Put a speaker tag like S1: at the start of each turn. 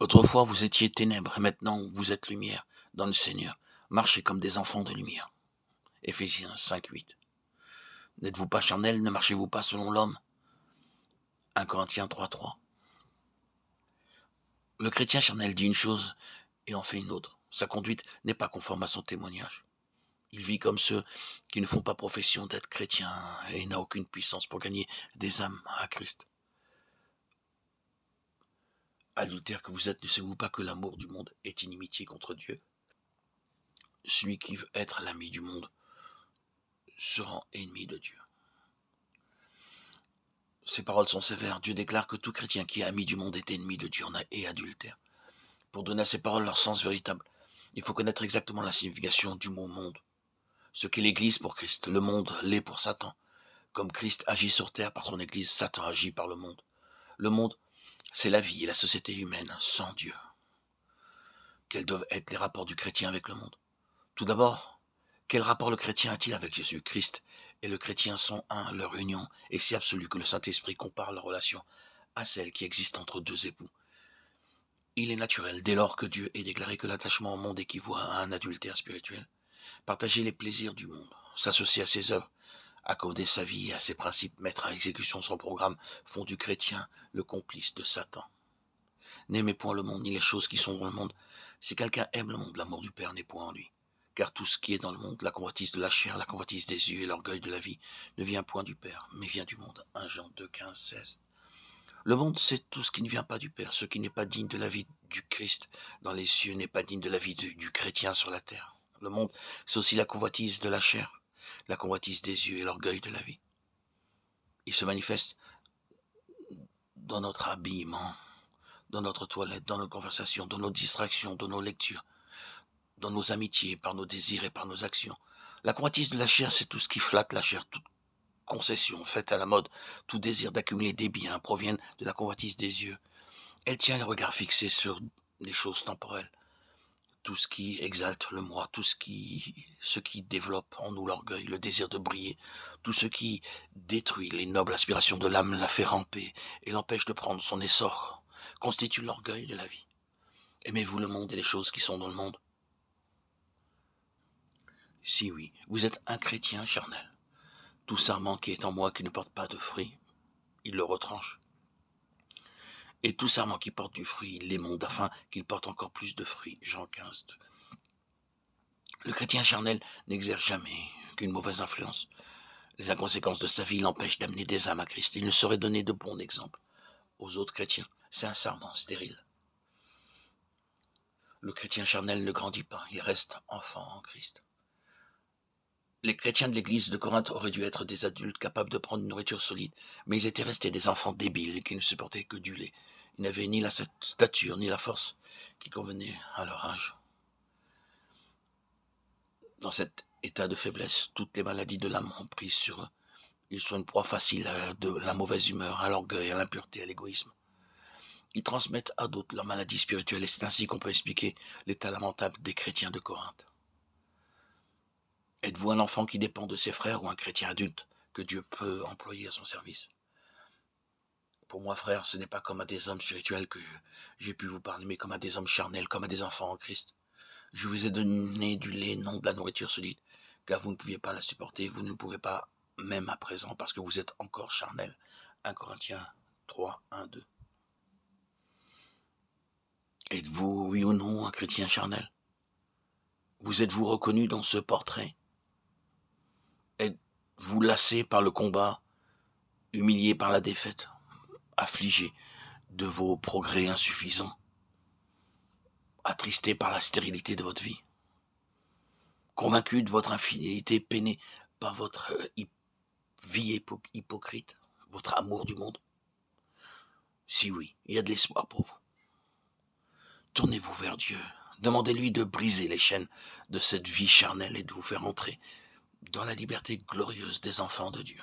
S1: Autrefois, vous étiez ténèbres, et maintenant, vous êtes lumière dans le Seigneur. Marchez comme des enfants de lumière. Éphésiens 5:8. N'êtes-vous pas charnel, ne marchez-vous pas selon l'homme? 1 Corinthiens 3:3. Le chrétien charnel dit une chose et en fait une autre. Sa conduite n'est pas conforme à son témoignage. Il vit comme ceux qui ne font pas profession d'être chrétiens et n'a aucune puissance pour gagner des âmes à Christ. Adultère que vous êtes, ne savez-vous pas que l'amour du monde est inimitié contre Dieu? Celui qui veut être l'ami du monde se rend ennemi de Dieu. Ces paroles sont sévères. Dieu déclare que tout chrétien qui est ami du monde est ennemi de Dieu et adultère. Pour donner à ces paroles leur sens véritable, il faut connaître exactement la signification du mot monde. Ce qu'est l'Église pour Christ, le monde l'est pour Satan. Comme Christ agit sur terre par son Église, Satan agit par le monde. Le monde, c'est la vie et la société humaine sans Dieu. Quels doivent être les rapports du chrétien avec le monde? Tout d'abord, quel rapport le chrétien a-t-il avec Jésus? Christ et le chrétien sont un, leur union est si absolue que le Saint-Esprit compare leur relation à celle qui existe entre deux époux. Il est naturel, dès lors que Dieu ait déclaré que l'attachement au monde équivaut à un adultère spirituel, partager les plaisirs du monde, s'associer à ses œuvres, accorder sa vie à ses principes, mettre à exécution son programme, font du chrétien le complice de Satan. N'aimez point le monde, ni les choses qui sont dans le monde. Si quelqu'un aime le monde, l'amour du Père n'est point en lui. Car tout ce qui est dans le monde, la convoitise de la chair, la convoitise des yeux et l'orgueil de la vie, ne vient point du Père, mais vient du monde. 1 Jean 2, 15, 16. Le monde, c'est tout ce qui ne vient pas du Père, ce qui n'est pas digne de la vie du Christ dans les cieux n'est pas digne de la vie du chrétien sur la terre. Le monde, c'est aussi la convoitise de la chair, la convoitise des yeux et l'orgueil de la vie. Il se manifeste dans notre habillement, dans notre toilette, dans nos conversations, dans nos distractions, dans nos lectures, dans nos amitiés, par nos désirs et par nos actions. La convoitise de la chair, c'est tout ce qui flatte la chair, toute concession faite à la mode, tout désir d'accumuler des biens proviennent de la convoitise des yeux. Elle tient le regard fixé sur les choses temporelles, tout ce qui exalte le moi, tout ce qui développe en nous l'orgueil, le désir de briller, tout ce qui détruit les nobles aspirations de l'âme, la fait ramper et l'empêche de prendre son essor, constitue l'orgueil de la vie. Aimez-vous le monde et les choses qui sont dans le monde? Si oui, vous êtes un chrétien charnel. Tout sarment qui est en moi qui ne porte pas de fruit, il le retranche. Et tout sarment qui porte du fruit, il l'émonde afin qu'il porte encore plus de fruits. Jean 15, 2. Le chrétien charnel n'exerce jamais qu'une mauvaise influence. Les inconséquences de sa vie l'empêchent d'amener des âmes à Christ. Il ne saurait donner de bons exemples aux autres chrétiens. C'est un sarment stérile. Le chrétien charnel ne grandit pas, il reste enfant en Christ. Les chrétiens de l'église de Corinthe auraient dû être des adultes capables de prendre une nourriture solide, mais ils étaient restés des enfants débiles qui ne supportaient que du lait. Ils n'avaient ni la stature ni la force qui convenait à leur âge. Dans cet état de faiblesse, toutes les maladies de l'âme ont pris sur eux. Ils sont une proie facile à la mauvaise humeur, à l'orgueil, à l'impureté, à l'égoïsme. Ils transmettent à d'autres leurs maladies spirituelles et c'est ainsi qu'on peut expliquer l'état lamentable des chrétiens de Corinthe. Êtes-vous un enfant qui dépend de ses frères ou un chrétien adulte que Dieu peut employer à son service? Pour moi, frère, ce n'est pas comme à des hommes spirituels que j'ai pu vous parler, mais comme à des hommes charnels, comme à des enfants en Christ. Je vous ai donné du lait, non de la nourriture solide, car vous ne pouviez pas la supporter, vous ne pouvez pas même à présent, parce que vous êtes encore charnel. 1 Corinthiens 3, 1, 2. Êtes-vous, oui ou non, un chrétien charnel? Vous êtes-vous reconnu dans ce portrait? Êtes-vous lassé par le combat, humilié par la défaite, affligé de vos progrès insuffisants, attristé par la stérilité de votre vie, convaincu de votre infidélité, peiné par votre vie hypocrite, votre amour du monde? Si oui, il y a de l'espoir pour vous. Tournez-vous vers Dieu, demandez-lui de briser les chaînes de cette vie charnelle et de vous faire entrer dans la liberté glorieuse des enfants de Dieu.